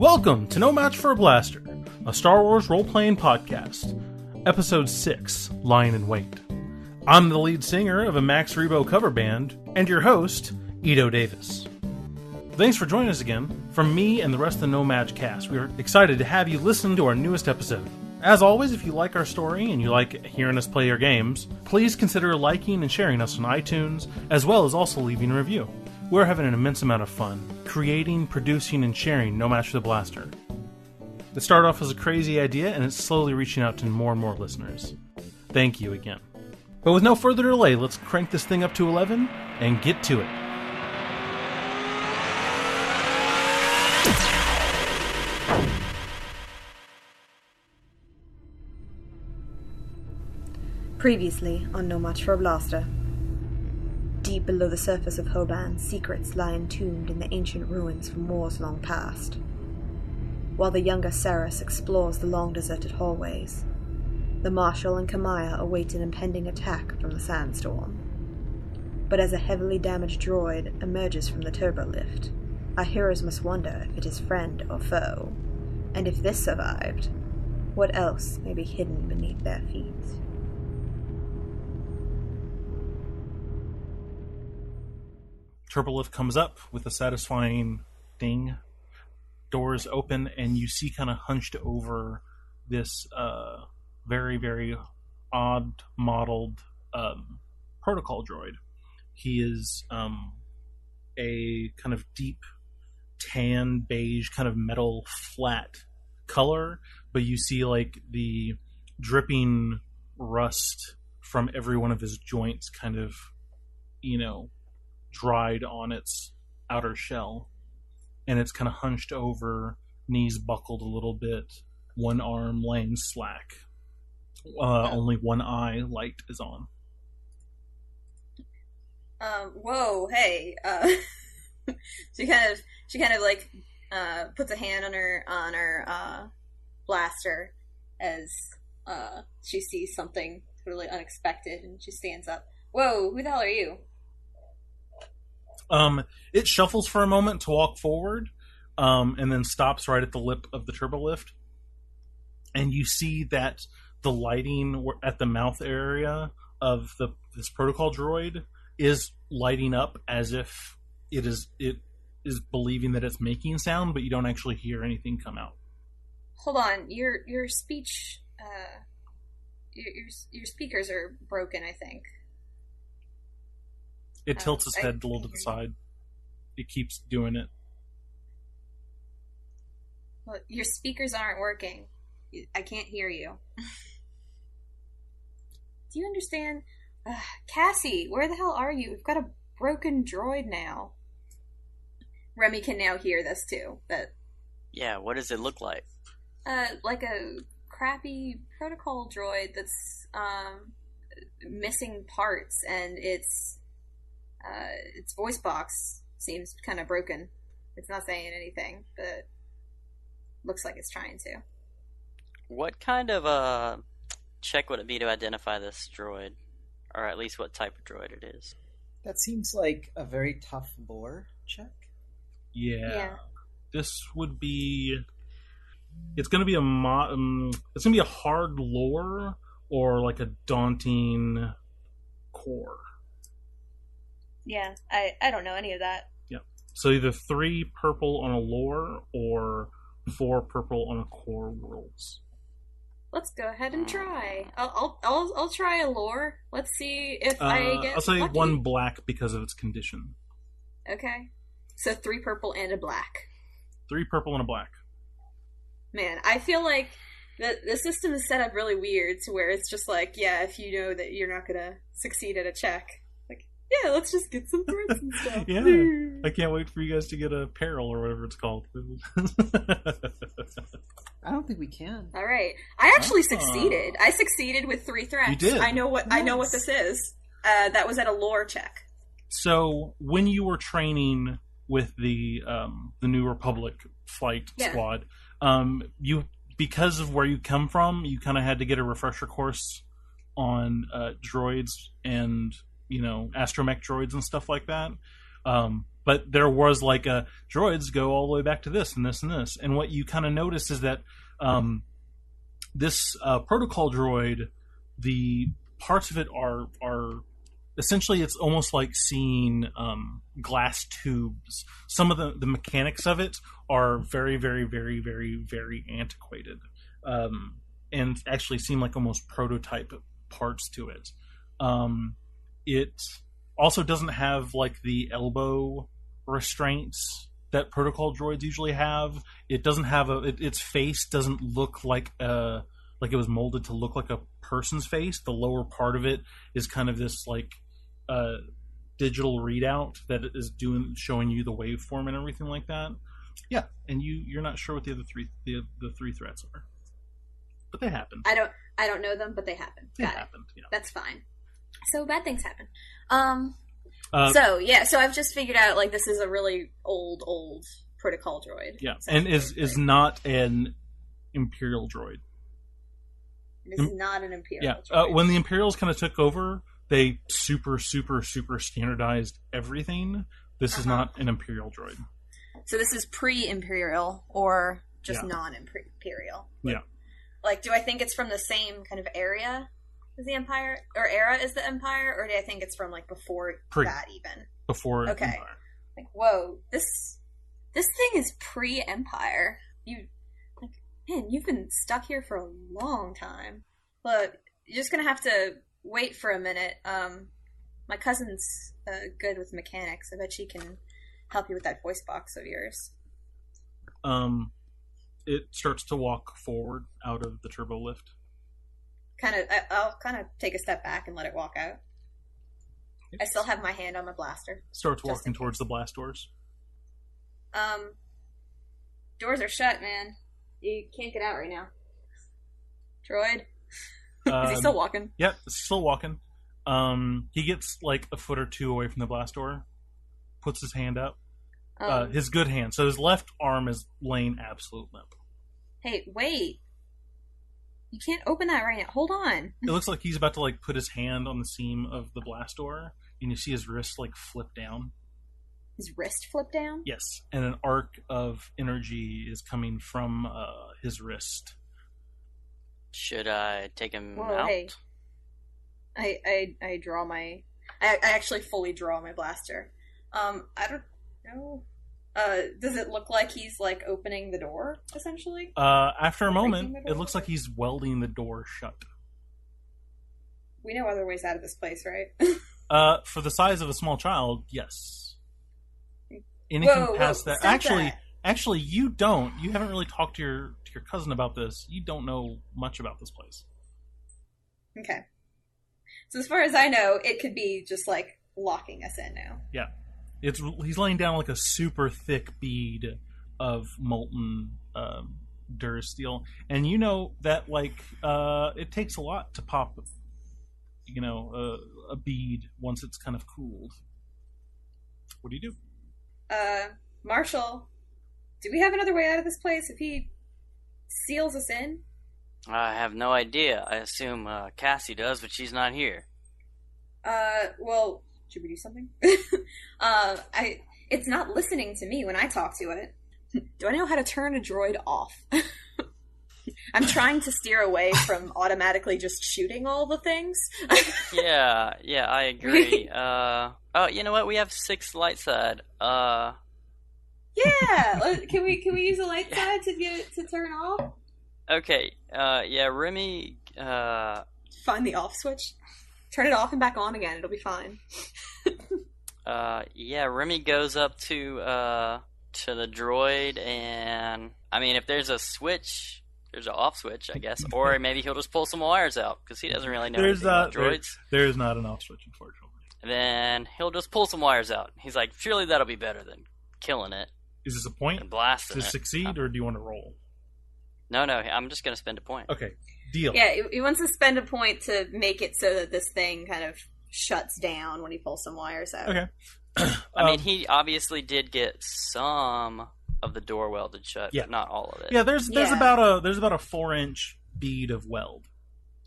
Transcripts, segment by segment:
Welcome to No Match for a Blaster, a Star Wars role-playing podcast. Episode 6, Lying in Wait. I'm the lead singer of a Max Rebo cover band, and your host, Ito Davis. Thanks for joining us again. From me and the rest of the No Match cast, we are excited to have you listen to our newest episode. As always, if you like our story and you like hearing us play your games, please consider liking and sharing us on iTunes, as well as also leaving a review. We're having an immense amount of fun creating, producing, and sharing No Match for the Blaster. It started off as a crazy idea, and it's slowly reaching out to more and more listeners. Thank you again. But with no further delay, let's crank this thing up to 11 and get to it. Previously on No Match for a Blaster. Deep below the surface of Hoban, secrets lie entombed in the ancient ruins from wars long past. While the younger Ceryss explores the long-deserted hallways, the Marshal and Camiya await an impending attack from the Sandstorm. But as a heavily damaged droid emerges from the turbo lift, our heroes must wonder if it is friend or foe, and if this survived, what else may be hidden beneath their feet. Turbolift comes up with a satisfying ding. Doors open, and you see kind of hunched over this very, very odd modeled protocol droid. He is a kind of deep tan beige kind of metal flat color, but you see like the dripping rust from every one of his joints kind of, dried on its outer shell, and it's kind of hunched over, knees buckled a little bit, one arm laying slack. Only one eye light is on. Whoa, hey. She kind of like puts a hand on her blaster as she sees something totally unexpected, and she stands up. Whoa, who the hell are you? It shuffles for a moment to walk forward, and then stops right at the lip of the turbo lift. And you see that the lighting at the mouth area of this protocol droid is lighting up as if it is believing that it's making sound, but you don't actually hear anything come out. Hold on, your speech, your speakers are broken, I think. It tilts its head a little to the side. It keeps doing it. Well, your speakers aren't working. I can't hear you. Do you understand? Cassie, where the hell are you? We've got a broken droid now. Remi can now hear this too. Yeah, what does it look like? Like a crappy protocol droid that's missing parts, and its voice box seems kind of broken. It's not saying anything, but looks like it's trying to. What kind of check would it be to identify this droid? Or at least what type of droid it is? That seems like a very tough lore check. Yeah. This would be... It's going to be it's going to be a hard lore or like a daunting core. Yeah, I don't know any of that. Yeah. So either 3 purple on a lore or 4 purple on a core worlds. Let's go ahead and try. I'll try a lore. Let's see if I get. I'll say lucky. 1 black because of its condition. Okay. So 3 purple and a black. 3 purple and a black. Man, I feel like the system is set up really weird to where it's just like, yeah, if you know that you're not gonna succeed at a check. Yeah, let's just get some threats and stuff. Yeah, I can't wait for you guys to get a peril or whatever it's called. I don't think we can. All right, I actually succeeded. I succeeded with 3 threats. You did. I know what this is. That was at a lore check. So when you were training with the New Republic flight squad, you, because of where you come from, you kind of had to get a refresher course on droids and astromech droids and stuff like that. but there was like a droids go all the way back to this and this and this. And what you kind of notice is that this protocol droid, the parts of it are essentially, it's almost like seeing glass tubes. Some of the mechanics of it are very, very, very, very, very antiquated, and actually seem like almost prototype parts to it. It also doesn't have like the elbow restraints that protocol droids usually have. It doesn't have its face doesn't look like it was molded to look like a person's face. The lower part of it is kind of this like digital readout that is showing you the waveform and everything like that. Yeah, and you're not sure what the other three threats are, but they happen. I don't know them, but they happen. Got it. Yeah. That's fine. So bad things happen. So I've just figured out like this is a really old protocol droid. Yeah, and is not an Imperial droid. It is not an Imperial droid. When the Imperials kind of took over, they super standardized everything. This is not an Imperial droid. So this is pre-Imperial or just non-Imperial? Yeah. Like, do I think it's from the same kind of area as the Empire, or era as the Empire, or do I think it's from like before that even? Before Empire. Like, whoa, this thing is pre-Empire. You've been stuck here for a long time. But you're just gonna have to wait for a minute. My cousin's good with mechanics. I bet she can help you with that voice box of yours. It starts to walk forward out of the turbo lift. I'll kind of take a step back and let it walk out. I still have my hand on my blaster. Starts walking towards the blast doors. Doors are shut, man. You can't get out right now. Droid? Is he still walking? Yep, still walking. He gets like a foot or two away from the blast door. Puts his hand up. His good hand. So his left arm is laying absolute limp. Hey, wait. You can't open that right now. Hold on. It looks like he's about to like put his hand on the seam of the blast door, and you see his wrist like flip down. His wrist flip down? Yes, and an arc of energy is coming from his wrist. Should I take him Whoa, out? Hey. I draw my... I actually fully draw my blaster. I don't know. Does it look like he's like opening the door, essentially? After a moment, it looks like he's welding the door shut. We know other ways out of this place, right? For the size of a small child, yes. Anything past that. Actually, you don't. You haven't really talked to your cousin about this. You don't know much about this place. Okay. So as far as I know, it could be just like locking us in now. Yeah. He's laying down like a super thick bead of molten durasteel, and you know that like it takes a lot to pop, a bead once it's kind of cooled. What do you do? Marshall, do we have another way out of this place if he seals us in? I have no idea. I assume Cassie does, but she's not here. Well, should we do something? It's not listening to me when I talk to it. Do I know how to turn a droid off? I'm trying to steer away from automatically just shooting all the things. Yeah, I agree. Oh, you know what? We have 6 light side. Yeah, can we use a light side to get it to turn off? Okay. Yeah, Remi. Find the off switch. Turn it off and back on again. It'll be fine. Yeah, Remi goes up to the droid, and I mean, if there's a switch, there's an off switch, I guess, or maybe he'll just pull some wires out because he doesn't really know anything about droids. There is not an off switch, unfortunately. And then he'll just pull some wires out. He's like, surely that'll be better than killing it. Is this a point and blasting to succeed, or do you want to roll? No, I'm just going to spend a point. Okay, deal. Yeah, he wants to spend a point to make it so that this thing kind of shuts down when he pulls some wires out. Okay. I mean, he obviously did get some of the door welded shut, but not all of it. Yeah, there's about a 4-inch bead of weld.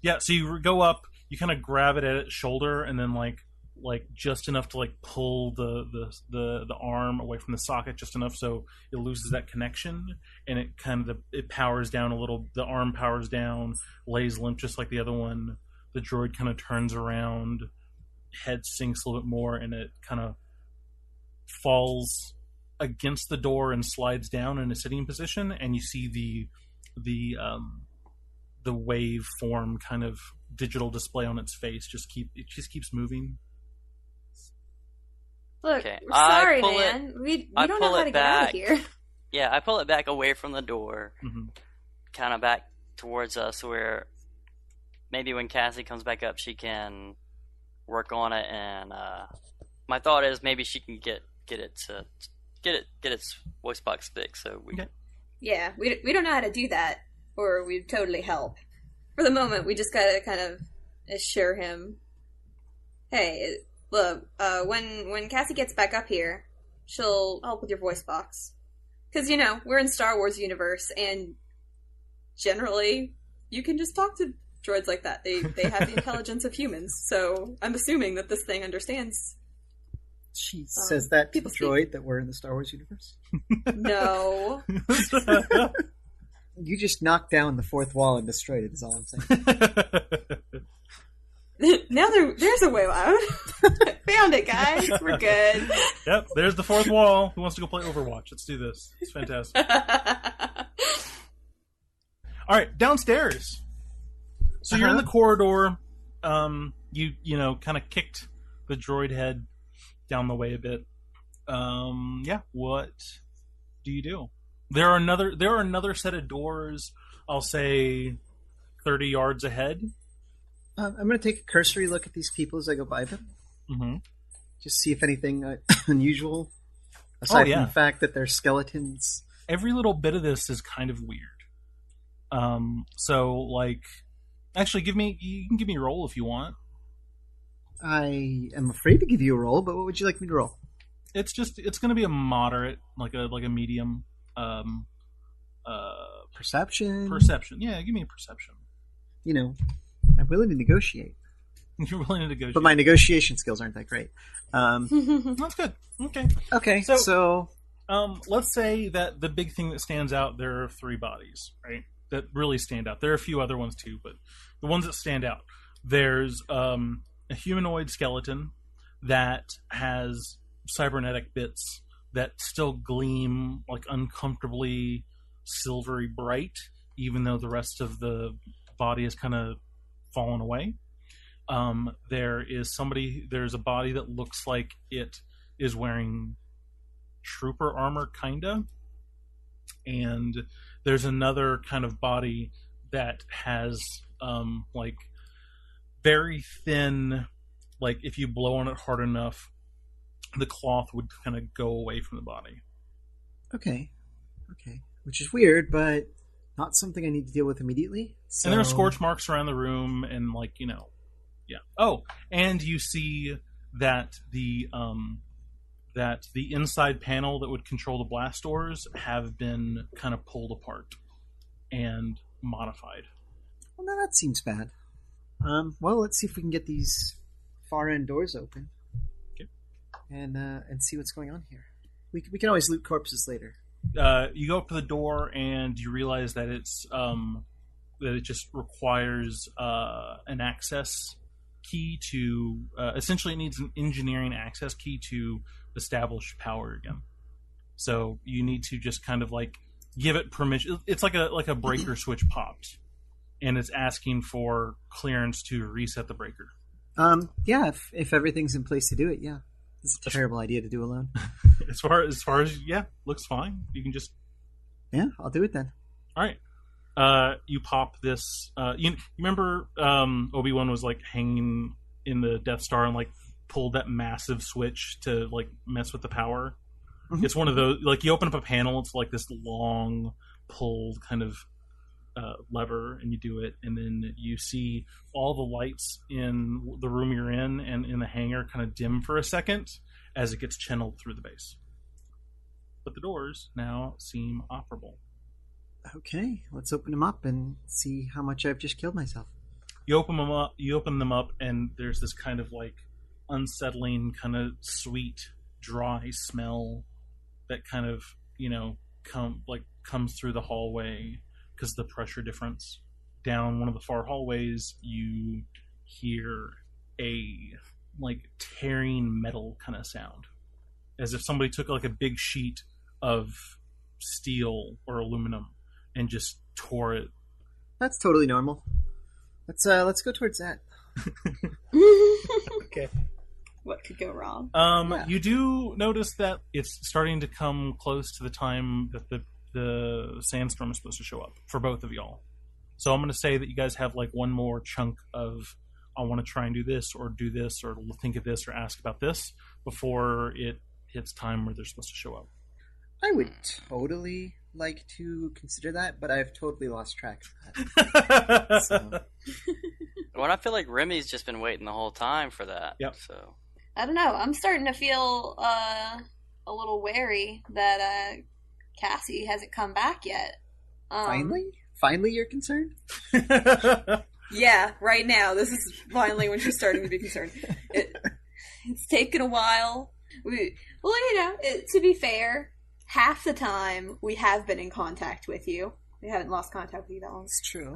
Yeah, so you go up, you kind of grab it at its shoulder, and then like like just enough to like pull the arm away from the socket just enough so it loses that connection, and it kind of it powers down a little. The arm powers down, lays limp just like the other one. The droid kind of turns around, head sinks a little bit more, and it kind of falls against the door and slides down in a sitting position, and you see the wave form kind of digital display on its face it just keeps moving. Look, Okay, we're sorry, man. We don't know how to get out of here. Yeah, I pull it back away from the door, Mm-hmm. kind of back towards us, where maybe when Cassie comes back up, she can work on it. And my thought is maybe she can get its voice box fixed. So we. Okay. Yeah, we don't know how to do that, or we'd totally help. For the moment, we just gotta kind of assure him, hey, look, when Cassie gets back up here, she'll help with your voice box. Because, you know, we're in Star Wars universe, and generally, you can just talk to droids like that. They have the intelligence of humans, so I'm assuming that this thing understands. She says that to the droid that we're in the Star Wars universe? No. You just knocked down the fourth wall and destroyed it, is all I'm saying. Now there's a way out. Found it, guys. We're good. Yep, there's the fourth wall. Who wants to go play Overwatch? Let's do this. It's fantastic. All right, downstairs. So you're in the corridor. You know, kind of kicked the droid head down the way a bit. Yeah, what do you do? There are another set of doors, I'll say 30 yards ahead. I'm going to take a cursory look at these people as I go by them. Mm-hmm. Just see if anything unusual, aside from the fact that they're skeletons. Every little bit of this is kind of weird. So, like, actually, you can give me a roll if you want. I am afraid to give you a roll, but what would you like me to roll? It's going to be a moderate, like a medium. Perception. Perception. Yeah, give me a perception. You know, I'm willing to negotiate. You're willing to negotiate, but my negotiation skills aren't that great. That's good. Okay. Okay. So, let's say that the big thing that stands out, there are 3 bodies, right? That really stand out. There are a few other ones too, but the ones that stand out. There's a humanoid skeleton that has cybernetic bits that still gleam like uncomfortably silvery bright, even though the rest of the body has kind of fallen away. There's a body that looks like it is wearing trooper armor, kinda. And there's another kind of body that has like very thin, like if you blow on it hard enough, the cloth would kind of go away from the body. Okay. Which is weird, but not something I need to deal with immediately. So... And there are scorch marks around the room, and like, you know, yeah. Oh, and you see that the inside panel that would control the blast doors have been kind of pulled apart and modified. Well, now that seems bad. Well, let's see if we can get these far end doors open. Okay. And see what's going on here. We can always loot corpses later. You go up to the door and you realize that that it just requires an access key to essentially it needs an engineering access key to establish power again. So you need to just kind of like give it permission. It's like a breaker switch popped, and it's asking for clearance to reset the breaker. Yeah, if everything's in place to do it, yeah. It's a terrible idea to do alone. as far as yeah, looks fine. You can just I'll do it then. All right. You pop this. You remember Obi-Wan was like hanging in the Death Star and like pulled that massive switch to like mess with the power. Mm-hmm. It's one of those, like you open up a panel, it's like this long pulled kind of lever, and you do it, and then you see all the lights in the room you're in and in the hangar kind of dim for a second as it gets channeled through the base. But the doors now seem operable. Okay, let's open them up and see how much I've just killed myself. You open them up, and there's this kind of like unsettling, kind of sweet, dry smell that kind of, comes through the hallway because of the pressure difference. Down one of the far hallways, you hear a tearing metal kind of sound, as if somebody took a big sheet of steel or aluminum and just tore it. That's totally normal. Let's go towards that. Okay. What could go wrong? You do notice that it's starting to come close to the time that the sandstorm is supposed to show up for both of y'all. So I'm going to say that you guys have one more chunk of, I want to try and do this or think of this or ask about this before it hits time where they're supposed to show up. I would totally like to consider that, but I've totally lost track of that. So. Well, I feel like Remi's just been waiting the whole time for that. Yep. So I don't know. I'm starting to feel a little wary that Cassie hasn't come back yet. Finally, you're concerned? Yeah, right now. This is finally when she's starting to be concerned. It's taken a while. To be fair, half the time we have been in contact with you. We haven't lost contact with you that long. It's true.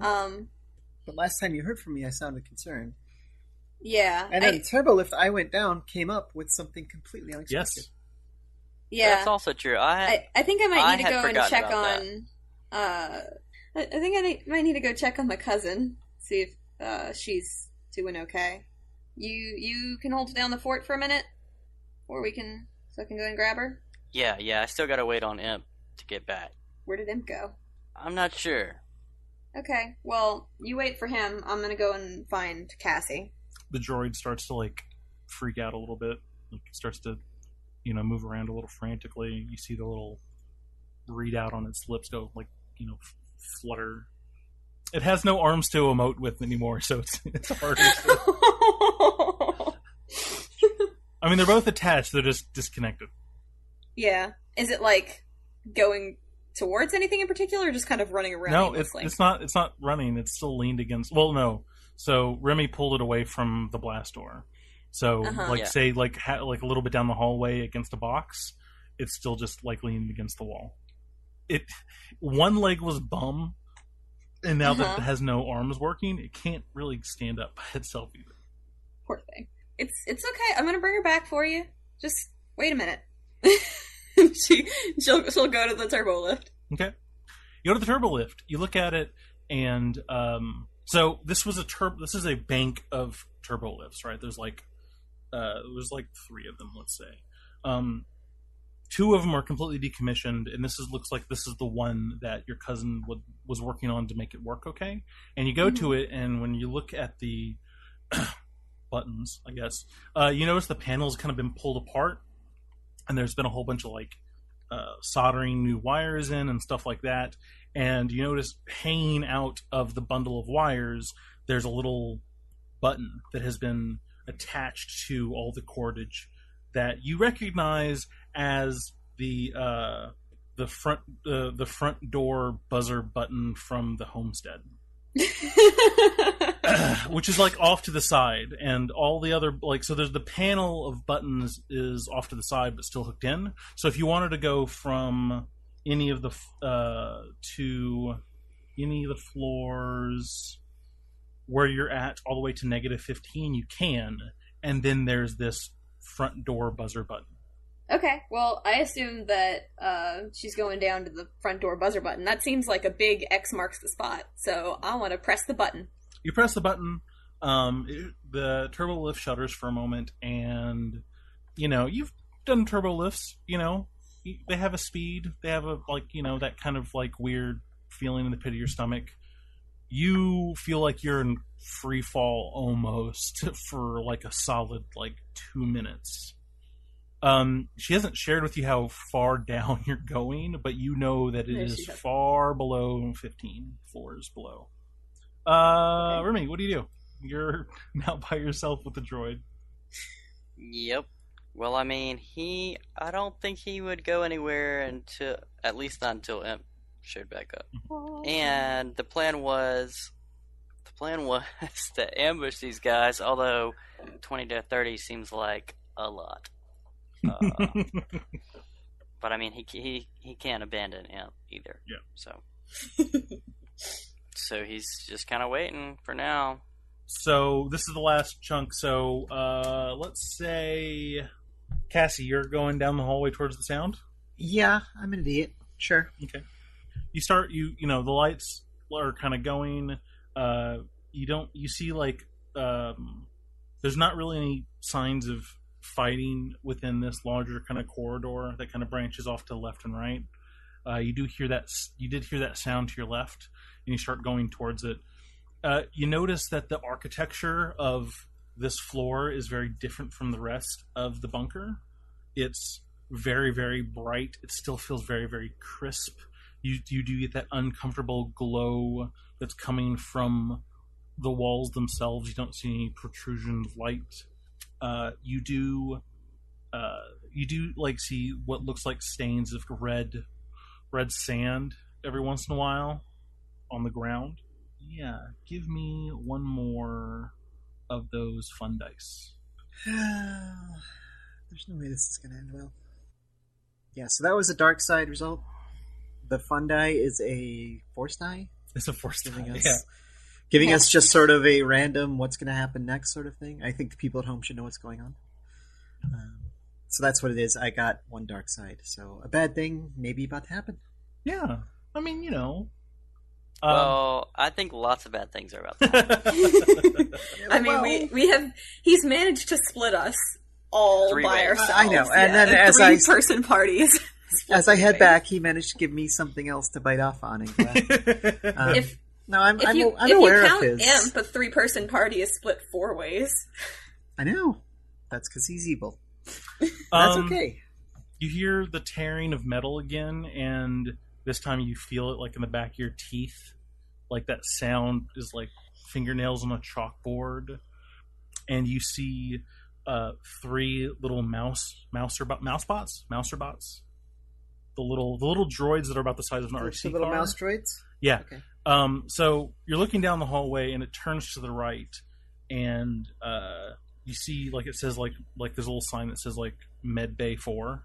But last time you heard from me, I sounded concerned. Yeah. And then Turbolift, I went down, came up with something completely unexpected. Yes. Yeah. That's also true. I think I might need to go and check on... I think I might need to go check on my cousin, see if she's doing okay. You can hold down the fort for a minute? So I can go and grab her? Yeah, I still gotta wait on Imp to get back. Where did Imp go? I'm not sure. Okay, well, you wait for him. I'm gonna go and find Cassie. The droid starts to freak out a little bit. Starts to, move around a little frantically. You see the little readout on its lips go flutter. It has no arms to emote with anymore, so it's harder. I mean, they're both attached. They're just disconnected. Yeah. Is it going towards anything in particular, or just kind of running around? No, it's not. It's not running. It's still leaned against. Well, no. So Remi pulled it away from the blast door. So say a little bit down the hallway against a box, it's still just leaning against the wall. One leg was bum, and now that it has no arms working, it can't really stand up by itself either. Poor thing. It's okay. I'm gonna bring her back for you. Just wait a minute. She'll go to the turbo lift. Okay. You go to the turbo lift. You look at it, and so this is a bank of turbo lifts, right? There's there's 3 of them, let's say. 2 of them are completely decommissioned, and looks like this is the one that your cousin was working on to make it work okay. And you go to it, and when you look at the buttons, I guess, you notice the panel's kind of been pulled apart, and there's been a whole bunch of soldering new wires in and stuff like that. And you notice hanging out of the bundle of wires, there's a little button that has been attached to all the cordage that you recognize as the front door buzzer button from the homestead. Which is off to the side, and all the other so there's the panel of buttons is off to the side but still hooked in. So if you wanted to go from any of the to any of the floors where you're at all the way to -15, you can, and then there's this front door buzzer button. Okay, well, I assume that she's going down to the front door buzzer button. That seems like a big X marks the spot, so I want to press the button. You press the button, the turbo lift shudders for a moment, and, you've done turbo lifts, they have a speed, they have a, that kind of, weird feeling in the pit of your stomach. You feel like you're in free fall almost for, a solid, 2 minutes. She hasn't shared with you how far down you're going, but you know that it is far below 15 floors below. Okay. Remi, what do? You're now by yourself with the droid. Yep. Well, I mean, I don't think he would go anywhere at least not until Imp showed back up. And the plan was to ambush these guys, although 20 to 30 seems like a lot. But I mean, he can't abandon him either. Yeah. So he's just kind of waiting for now. So this is the last chunk. So let's say, Cassie, you're going down the hallway towards the sound. Yeah, I'm an idiot. Sure. Okay. You start. The lights are kind of going. You see like there's not really any signs of fighting within this larger kind of corridor that kind of branches off to the left and right. You did hear that sound to your left, and you start going towards it. You notice that the architecture of this floor is very different from the rest of the bunker. It's very, very bright. It still feels very, very crisp. You do get that uncomfortable glow that's coming from the walls themselves. You don't see any protrusion of light. You do like see what looks like stains of red sand every once in a while on the ground. Yeah, give me one more of those fun dice. There's no way this is going to end well. Yeah, so that was a dark side result. The fun die is a force die. It's a force die, Giving us just sort of a random what's going to happen next sort of thing. I think the people at home should know what's going on. So that's what it is. I got one dark side. So a bad thing maybe about to happen. Yeah. I mean, Well, I think lots of bad things are about to happen. I mean, he's managed to split us all Three by ways. ourselves. I know. And then as three-person parties. As I head back, he managed to give me something else to bite off on. I'm aware of his. If you count Imp, a three-person party is split 4 ways. I know. That's because he's evil. That's okay. You hear the tearing of metal again, and this time you feel it like in the back of your teeth. Like that sound is like fingernails on a chalkboard. And you see 3 little mousebots. The little droids that are about the size of an RC car. The little mouse droids? Yeah. Okay. So you're looking down the hallway, and it turns to the right, and you see like it says like there's a little sign that says like Med Bay 4,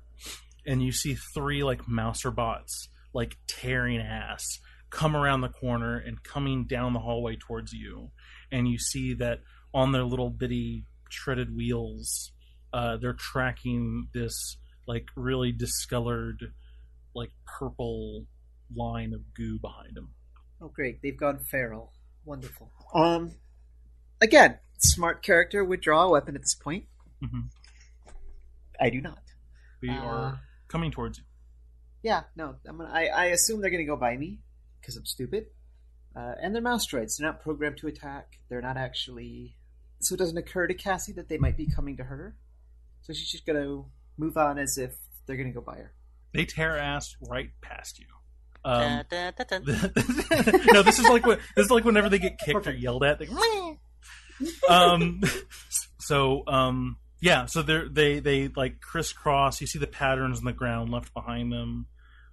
and you see 3 like mouser bots like tearing ass come around the corner and coming down the hallway towards you, and you see that on their little bitty shredded wheels, they're tracking this like really discolored like purple line of goo behind them. Oh, great. They've gone feral. Wonderful. Again, smart character would draw a weapon at this point. Mm-hmm. I do not. They are coming towards you. Yeah, no. I assume they're going to go by me because I'm stupid. And they're mouse droids. They're not programmed to attack. They're not actually... So it doesn't occur to Cassie that they might be coming to her. So she's just going to move on as if they're going to go by her. They tear ass right past you. Dun, dun, dun, dun. No, this is like whenever they get kicked or yelled at. So they like crisscross. You see the patterns in the ground left behind them,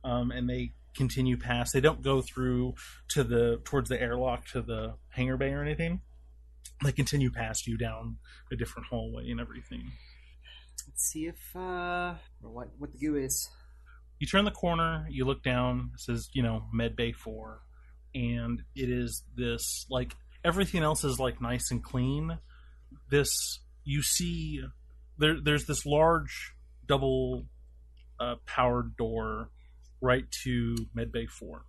and they continue past. They don't go through towards the airlock to the hangar bay or anything. They continue past you down a different hallway and everything. Let's see if what the goo is. You turn the corner, you look down, it says, Med Bay 4, and it is this, like, everything else is, like, nice and clean. You see, there's this large double powered door right to Med Bay 4.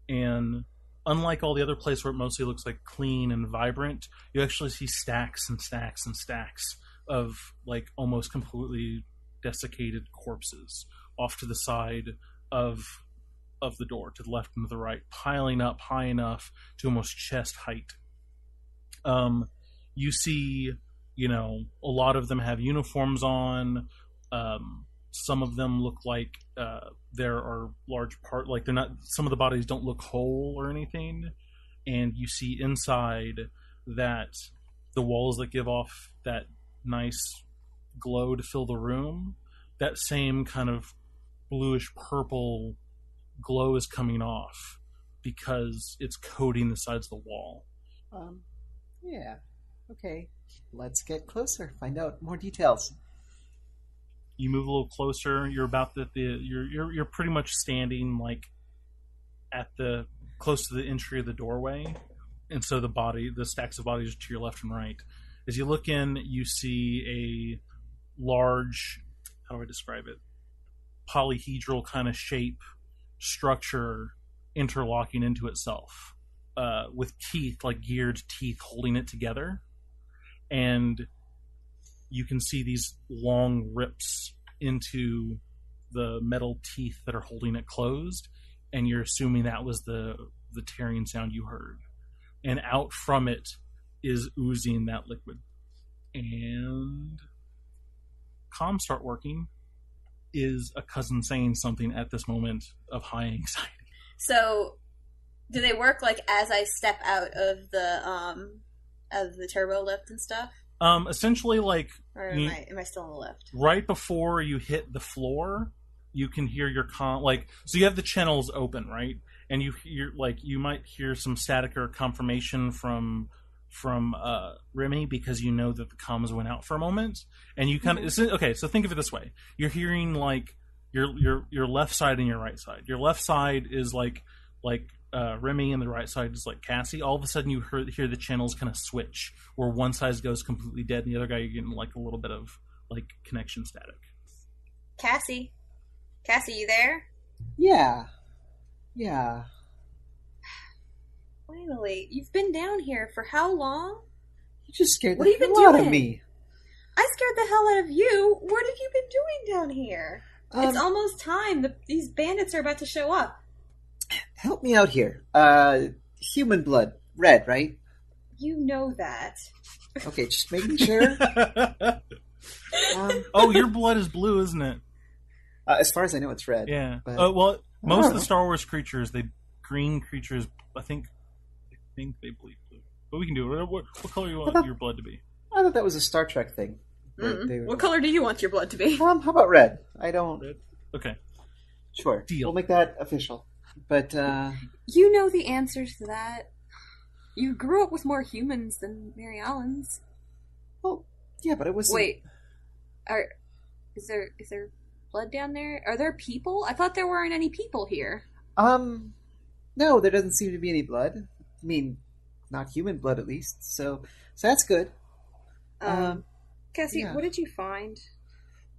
And unlike all the other places where it mostly looks like clean and vibrant, you actually see stacks and stacks and stacks of, like, almost completely desiccated corpses off to the side of the door, to the left and to the right, piling up high enough to almost chest height. You see, a lot of them have uniforms on. Some of them look like there are large like they're not. Some of the bodies don't look whole or anything, and you see inside that the walls that give off that nice glow to fill the room, that same kind of bluish purple glow is coming off because it's coating the sides of the wall. Yeah. Okay. let's get closer. Find out more details. You move a little closer. You're about you're pretty much standing like at the close to the entry of the doorway, and so the stacks of bodies are to your left and right. As you look in, you see a large, how do I describe it? Polyhedral kind of shape structure interlocking into itself, with teeth, like geared teeth, holding it together, and you can see these long rips into the metal teeth that are holding it closed, and you're assuming that was the tearing sound you heard. And out from it is oozing that liquid. And comms start working. Is a cousin saying something at this moment of high anxiety? So, do they work like as I step out of the turbo lift and stuff? Essentially, like, or am I still on the lift? Right before you hit the floor, you can hear your so you have the channels open, right? And you might hear some static or confirmation from Remi, because you know that the comms went out for a moment, and you kind of okay. So think of it this way: you're hearing like your left side and your right side. Your left side is like Remi, and the right side is like Cassie. All of a sudden, you hear the channels kind of switch, where one side goes completely dead, and the other guy, you're getting like a little bit of like connection static. Cassie, you there? Yeah. Finally, you've been down here for how long? You just scared the hell out of me. I scared the hell out of you. What have you been doing down here? It's almost time. These bandits are about to show up. Help me out here. Human blood, red, right? You know that. Okay, just making sure. Your blood is blue, isn't it? As far as I know, it's red. Yeah. But... most of the Star Wars creatures, green creatures, I think they bleed blue. But we can do it. What color do you want your blood to be? I thought that was a Star Trek thing. What color do you want your blood to be? How about red? I don't... Red? Okay. Sure. Deal. We'll make that official. But, You know the answers to that. You grew up with more humans than Mary Allen's. Well, yeah, but it was... Wait. Is there blood down there? Are there people? I thought there weren't any people here. No, there doesn't seem to be any blood. I mean, not human blood, at least. So that's good. Cassie, yeah. What did you find?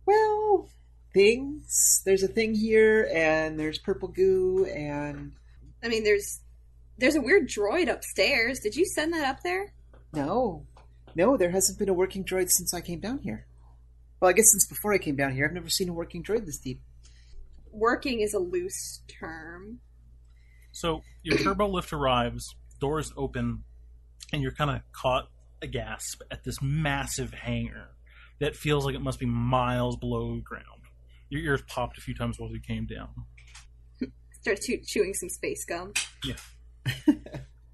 Well, things. There's a thing here, and there's purple goo, and... I mean, there's a weird droid upstairs. Did you send that up there? No, there hasn't been a working droid since I came down here. Well, I guess since before I came down here, I've never seen a working droid this deep. Working is a loose term. So, your turbo lift arrives, doors open, and you're kind of caught aghast at this massive hangar that feels like it must be miles below ground. Your ears popped a few times while you came down. Start chewing some space gum. Yeah.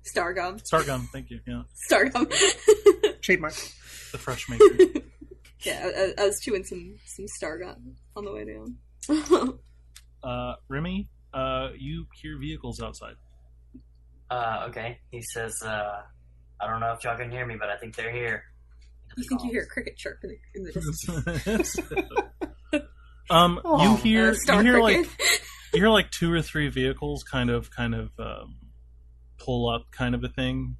Star gum. Star gum, thank you. Yeah. Star gum. Trademark. The fresh maker. Yeah, I was chewing some star gum on the way down. Remi, you hear vehicles outside. Okay. He says, I don't know if y'all can hear me, but I think they're here. You think you hear a cricket chirp in the distance? You hear like 2 or 3 vehicles kind of pull up, kind of a thing.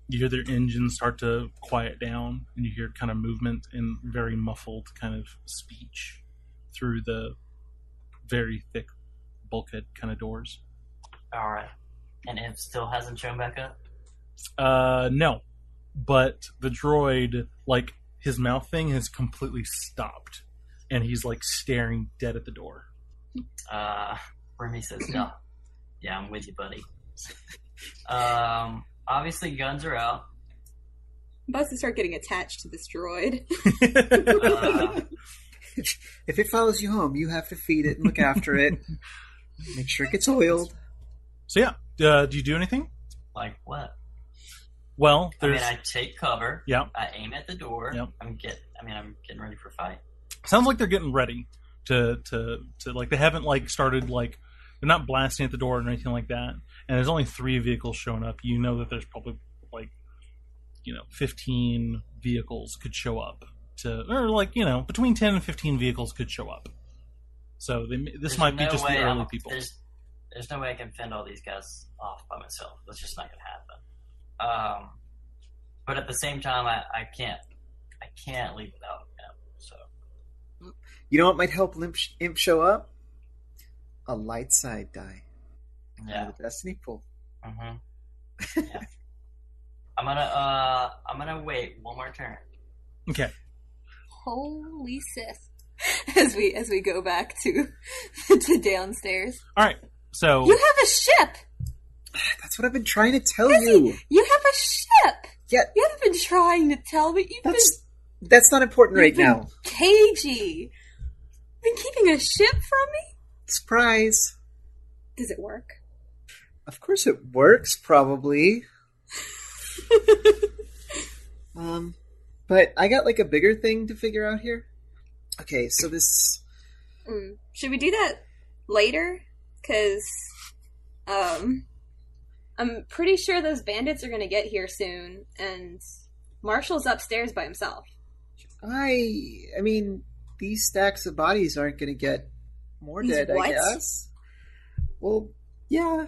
You hear their engines start to quiet down, and you hear kind of movement and very muffled kind of speech through the very thick bulkhead kind of doors. All right. And Ep still hasn't shown back up? No. But the droid, like, his mouth thing has completely stopped, and he's, like, staring dead at the door. Remi says, no. Yeah, I'm with you, buddy. Obviously guns are out. I'm about to start getting attached to this droid. If it follows you home, you have to feed it and look after it. Make sure it gets oiled. So yeah, do you do anything? Like what? Well, I take cover. Yeah. I aim at the door. Yep. I'm getting ready for a fight. Sounds like they're getting ready to like, they haven't like started, like, they're not blasting at the door or anything like that. And there's only 3 vehicles showing up. You know that there's probably like 15 vehicles could show up between 10 and 15 vehicles could show up. So this might be just the early people. There's no way I can fend all these guys off by myself. That's just not going to happen. But at the same time, I can't leave without him. So, you know what might help Imp show up? A light side die. Yeah, the Destiny pool. Mm-hmm. Yeah. I'm gonna wait one more turn. Okay. Holy Sith! As we go back to downstairs. All right. So you have a ship. That's what I've been trying to tell you. You have a ship. Yeah. You haven't been trying to tell me. That's not important right now. Cagey. You've been keeping a ship from me? Surprise. Does it work? Of course it works, probably. But I got like a bigger thing to figure out here. Okay, so this... Should we do that later? Because, I'm pretty sure those bandits are going to get here soon, and Marshall's upstairs by himself. I mean, these stacks of bodies aren't going to get more dead, I guess. Well, yeah.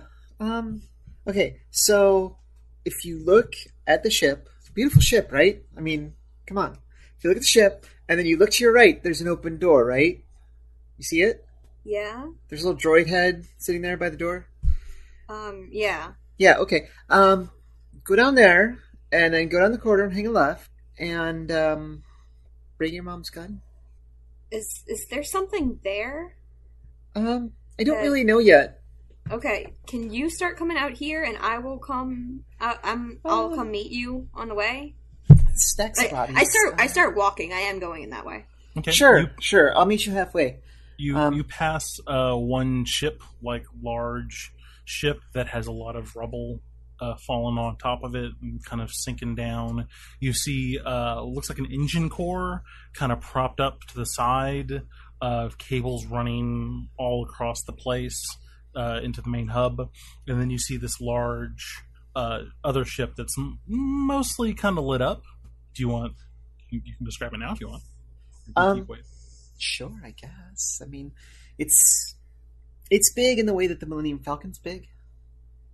Okay, so if you look at the ship, it's a beautiful ship, right? I mean, come on. If you look at the ship, and then you look to your right, there's an open door, right? You see it? Yeah. There's a little droid head sitting there by the door. Yeah. Yeah, okay. Go down there, and then go down the corridor and hang a left, and, bring your mom's gun. Is there something there? I don't really know yet. Okay, can you start coming out here, and I will come. I'll come meet you on the way. Stacks of bodies. I start walking. I am going in that way. Okay. Sure. I'll meet you halfway. You pass one ship, large ship that has a lot of rubble fallen on top of it and kind of sinking down. You see, looks like an engine core kind of propped up to the side, cables running all across the place into the main hub, and then you see this large other ship that's mostly kind of lit up. Do you want? You can describe it now if you want. Sure, I guess. I mean, it's big in the way that the Millennium Falcon's big.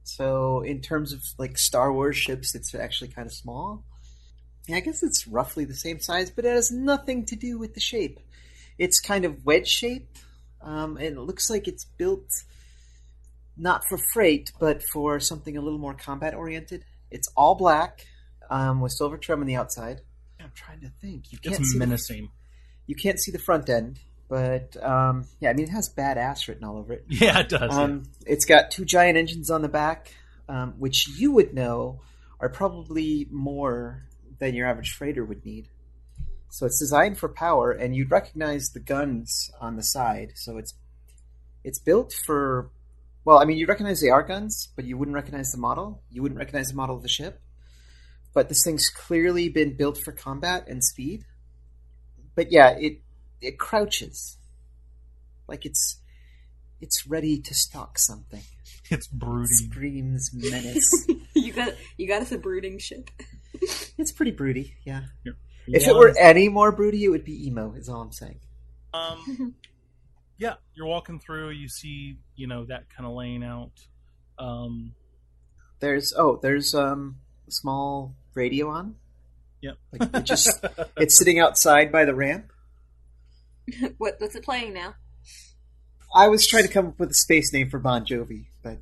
So in terms of Star Wars ships, it's actually kind of small. Yeah, I guess it's roughly the same size, but it has nothing to do with the shape. It's kind of wedge shaped, and it looks like it's built not for freight, but for something a little more combat oriented. It's all black, with silver trim on the outside. I'm trying to think. It's menacing. You can't see the front end, but it has badass written all over it. Yeah, it does. It's got 2 giant engines on the back, which you would know are probably more than your average freighter would need. So it's designed for power, and you'd recognize the guns on the side. So it's built for... Well, I mean, you recognize they are guns, but you wouldn't recognize the model. You wouldn't recognize the model of the ship. But this thing's clearly been built for combat and speed. But yeah, it crouches. Like it's ready to stalk something. It's brooding. Screams menace. You got us a brooding ship. It's pretty broody, yeah. Here. If it were any more broody, it would be emo, is all I'm saying. Yeah, you're walking through, you see, that kind of laying out. There's a small radio on. Yep. It's sitting outside by the ramp. What's it playing now? I was trying to come up with a space name for Bon Jovi, but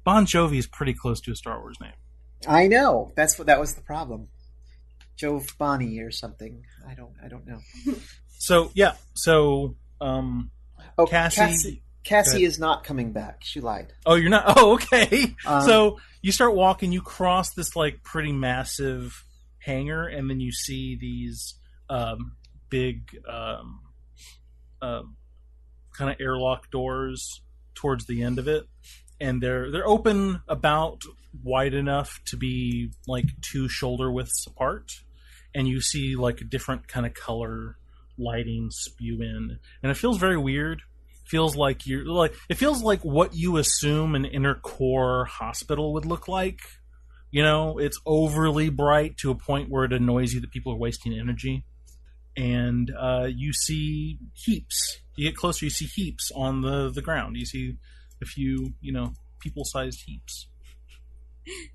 Bon Jovi is pretty close to a Star Wars name. I know. That was the problem. Jove Bonnie or something. I don't know. Cassie is not coming back. She lied. Oh, you're not? Oh, okay. So you start walking, you cross this pretty massive hangar, and then you see these big kind of airlock doors towards the end of it, and they're open about wide enough to be 2 shoulder widths apart, and you see a different kind of color lighting spew in, and it feels very weird. Feels like it feels like what you assume an inner core hospital would look like, It's overly bright to a point where it annoys you that people are wasting energy. And you see heaps. You get closer, you see heaps on the ground. You see a few, people-sized heaps.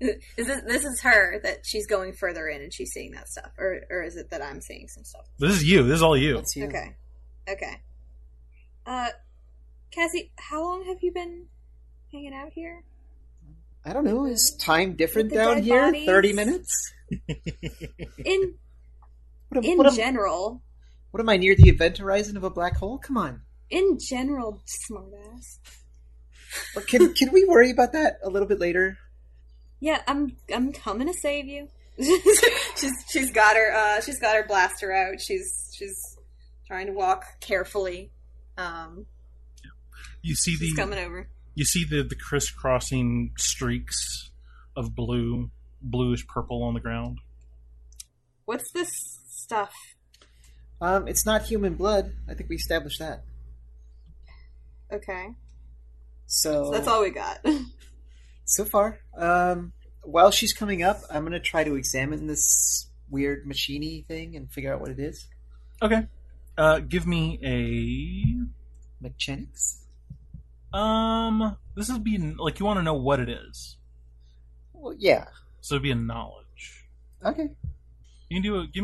This is her that she's going further in and she's seeing that stuff, or is it that I'm seeing some stuff? This is you. This is all you. That's you. Okay. Cassie, how long have you been hanging out here? I don't know. Is time different With the down dead here? bodies? 30 minutes? In general. What am I, near the event horizon of a black hole? Come on. In general, smartass. Or can we worry about that a little bit later? Yeah, I'm coming to save you. she's got her blaster out. She's trying to walk carefully. You see she's coming over. You see the crisscrossing streaks of bluish purple on the ground. What's this stuff? It's not human blood. I think we established that. Okay. So that's all we got. So far. While she's coming up, I'm going to try to examine this weird machine-y thing and figure out what it is. Okay. Give me a... Mechanics? This would be, like, you want to know what it is. Well, yeah. So it'd be a knowledge. Okay. You can do a... Give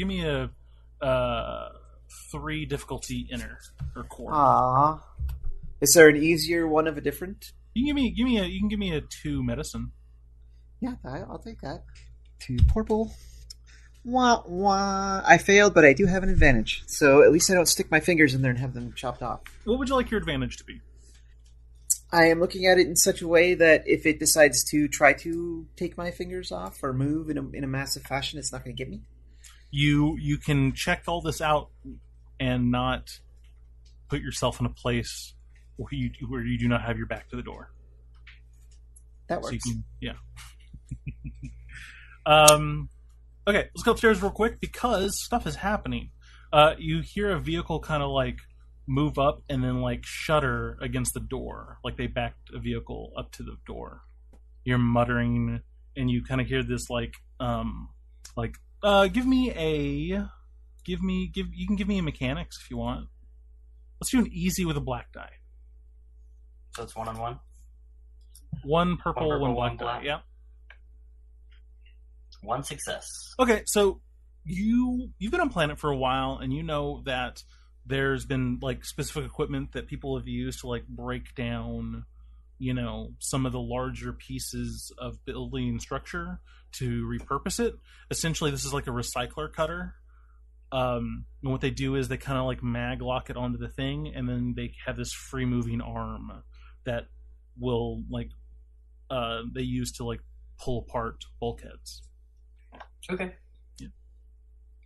me a 3 difficulty inner or core. Aww. Is there an easier one of a different? You can give me a 2 medicine. Yeah, I'll take that. 2 purple. Wah, wah. I failed, but I do have an advantage. So at least I don't stick my fingers in there and have them chopped off. What would you like your advantage to be? I am looking at it in such a way that if it decides to try to take my fingers off or move in a massive fashion, it's not going to get me. You can check all this out and not put yourself in a place where you do not have your back to the door. That works. So okay, let's go upstairs real quick because stuff is happening. You hear a vehicle kind of like move up and then like shudder against the door, like they backed a vehicle up to the door. You're muttering, and you kind of hear this you can give me a mechanics if you want. Let's do an easy with a black die. So it's 1-on-1? 1 purple, 1 black die. Yeah. 1 success. Okay, so you've been on planet for a while, and you know that there's been like specific equipment that people have used to like break down, some of the larger pieces of building structure to repurpose it. Essentially, this is like a recycler cutter. And what they do is they kind of like mag lock it onto the thing, and then they have this free moving arm that will they use to like pull apart bulkheads. Okay. Yeah.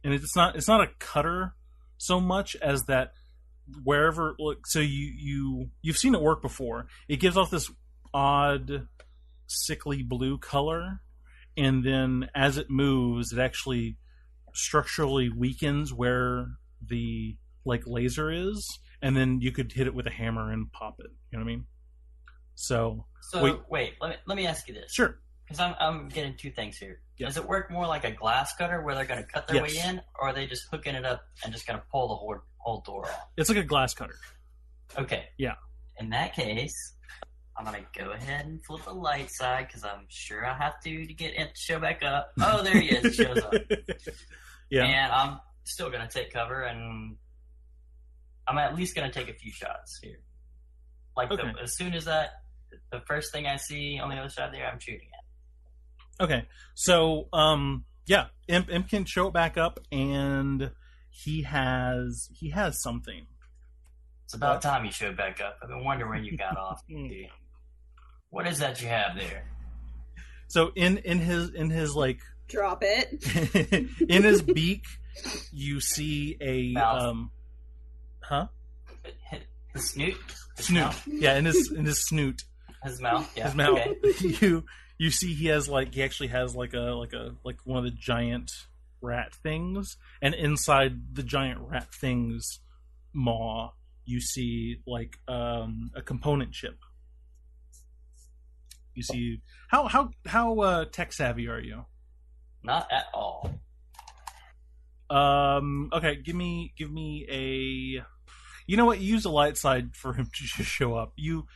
And it's not a cutter so much as that wherever so you've seen it work before. It gives off this odd sickly blue color, and then as it moves it actually structurally weakens where the laser is, and then you could hit it with a hammer and pop it. You know what I mean? So wait, let me ask you this. Sure. Because I'm getting 2 things here. Yeah. Does it work more like a glass cutter where they're going to cut their way in, or are they just hooking it up and just going to pull the whole door off? It's like a glass cutter. Okay. Yeah. In that case, I'm going to go ahead and flip the light side because I'm sure I have to get it to show back up. Oh, there he is. It shows up. Yeah. And I'm still going to take cover, and I'm at least going to take a few shots here. Okay. As soon as the first thing I see on the other side there, I'm shooting at. Okay, so Imp can show it back up, and he has something. It's about time you showed back up. I've been wondering when you got off. What is that you have there? So in his like drop it in his beak, you see a his snoot. Mouth? Yeah, in his snoot. His mouth. Yeah. His mouth. Okay. You see he actually has like one of the giant rat things, and inside the giant rat thing's maw you see a component chip. You see how tech savvy are you? Not at all. Okay, give me a. You know what? Use the light side for him to just show up. You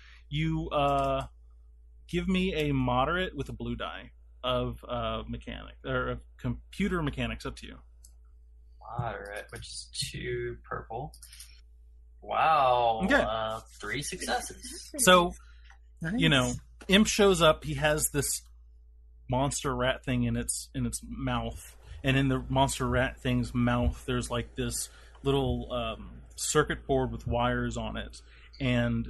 give me a moderate with a blue die of mechanic or of computer mechanics. Up to you. Moderate, which is 2 purple. Wow. Okay. 3 successes. So, Nice. you know, Imp shows up. He has this monster rat thing in its mouth, and in the monster rat thing's mouth, there's like this little circuit board with wires on it, and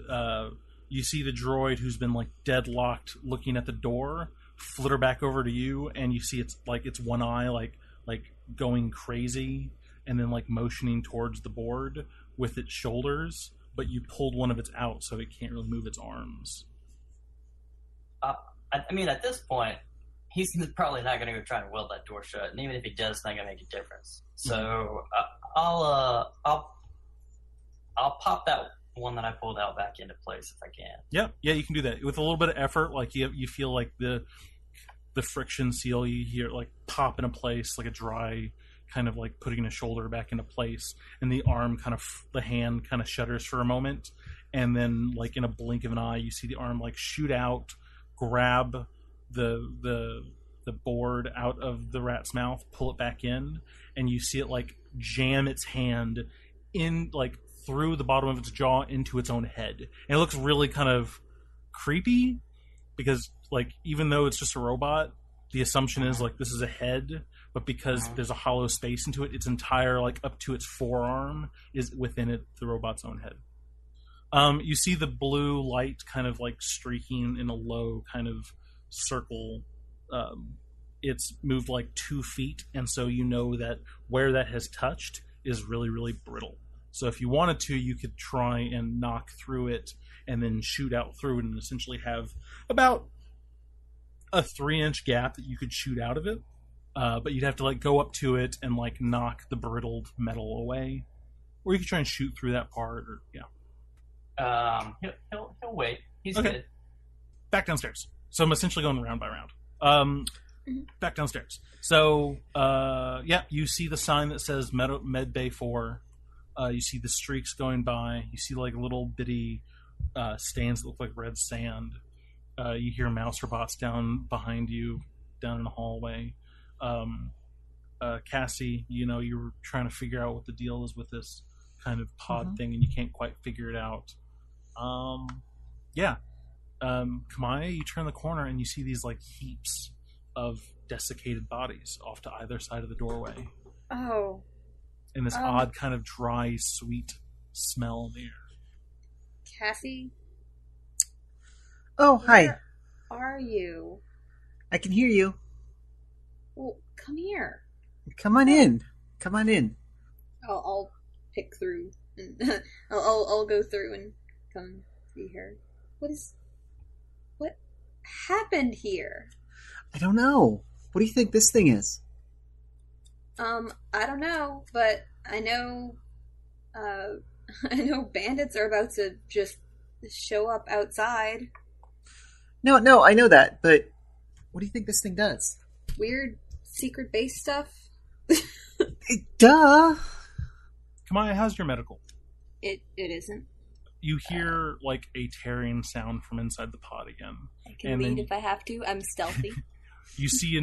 you see the droid who's been like deadlocked, looking at the door, flitter back over to you, and you see it's one eye like going crazy, and then like motioning towards the board with its shoulders, but you pulled one of its out, so it can't really move its arms. I mean, at this point, he's probably not going to go try and weld that door shut, and even if he does, it's not going to make a difference. So I'll pop that one that I pulled out back into place if I can. Yeah, you can do that with a little bit of effort. Like you feel like the friction seal you hear like pop into place, like a dry kind of like putting a shoulder back into place, and the hand kind of shudders for a moment, and then like in a blink of an eye, you see the arm like shoot out, grab the board out of the rat's mouth, pull it back in, and you see it like jam its hand in like through the bottom of its jaw into its own head. And it looks really kind of creepy because like even though it's just a robot, the assumption is like this is a head, but because there's a hollow space into it, its entire like up to its forearm is within it, the robot's own head. You see the blue light kind of like streaking in a low kind of circle. It's moved like 2 feet, and so you know that where that has touched is really, really brittle. So if you wanted to, you could try and knock through it and then shoot out through it and essentially have about a 3-inch gap that you could shoot out of it. But you'd have to like go up to it and like knock the brittled metal away. Or you could try and shoot through that part, or He'll wait. He's okay. good. Back downstairs. So I'm essentially going round by round. Back downstairs. So, you see the sign that says Med Bay 4. You see the streaks going by. You see like little bitty stains that look like red sand. You hear mouse robots down behind you, down in the hallway. Cassie, you were trying to figure out what the deal is with this kind of pod thing, and you can't quite figure it out. Camiya, you turn the corner and you see these like heaps of desiccated bodies off to either side of the doorway. Oh. And this odd kind of dry, sweet smell in the air. Cassie? Oh, hi. Where are you? I can hear you. Well, come here. Come on in. Come on in. I'll pick through. And I'll go through and come see her. What happened here? I don't know. What do you think this thing is? I don't know, but I know bandits are about to just show up outside. No, I know that, but what do you think this thing does? Weird secret base stuff? Duh! Camiya, how's your medical? It isn't. You hear like a tearing sound from inside the pod again. I can lead if I have to. I'm stealthy. You see a